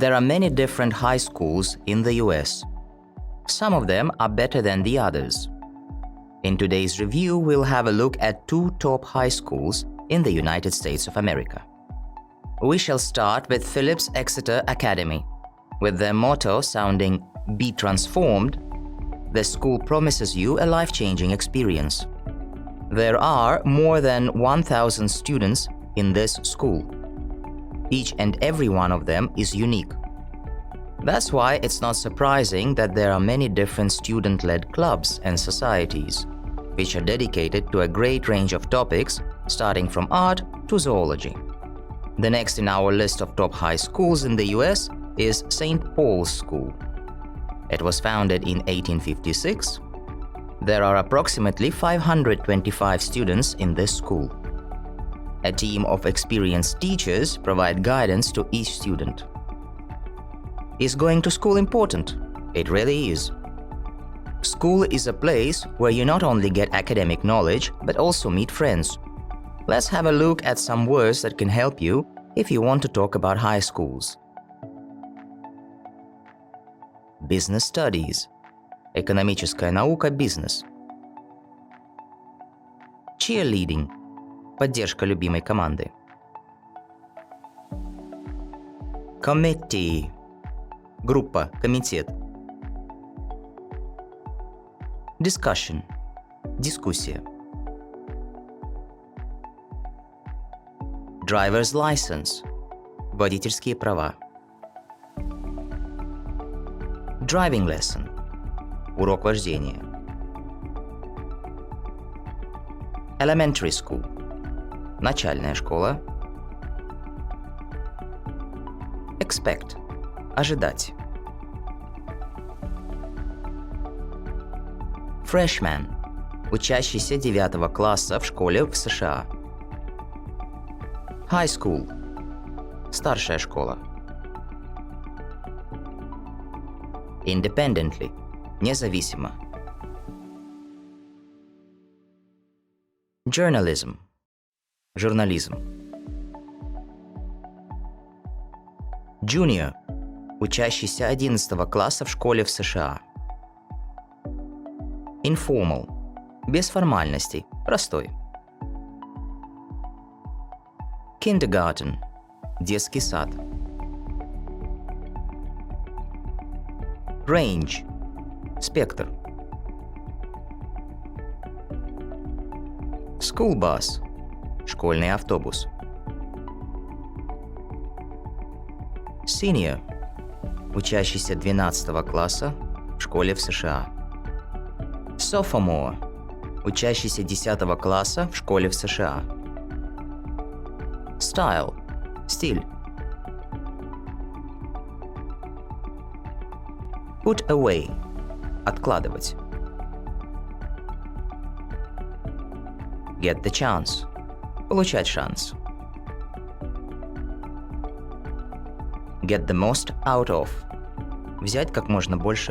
There are many different high schools in the US. Some of them are better than the others. In today's review, we'll have a look at 2 top high schools in the United States of America. We shall start with Phillips Exeter Academy. With their motto sounding "Be transformed," the school promises you a life-changing experience. There are more than 1,000 students in this school. Each and every one of them is unique. That's why it's not surprising that there are many different student-led clubs and societies, which are dedicated to a great range of topics, starting from art to zoology. The next in our list of top high schools in the US is St. Paul's School. It was founded in 1856. There are approximately 525 students in this school. A team of experienced teachers provide guidance to each student. Is going to school important? It really is. School is a place where you not only get academic knowledge, but also meet friends. Let's have a look at some words that can help you if you want to talk about high schools. Business Studies. Экономическая наука, бизнес. Cheerleading. Поддержка любимой команды. Committee. Группа, комитет. Discussion. Дискуссия. Driver's license. Водительские права. Driving lesson. Урок вождения. Elementary school. Начальная школа. Expect. Ожидать. Freshman. Учащийся 9 класса в школе в США. High school. Старшая школа. Independently. Независимо. Journalism. Журнализм. Junior. Учащийся 11 класса в школе в США. Informal. Без формальностей. Простой. Kindergarten. Детский сад. Range. Спектр. School bus. Школьный автобус. Senior. Учащийся 12 класса в школе в США. Sophomore. Учащийся 10 класса в школе в США. Style. Стиль. Put away. Откладывать. Get the chance. Получать шанс. Get the most out of. Взять как можно больше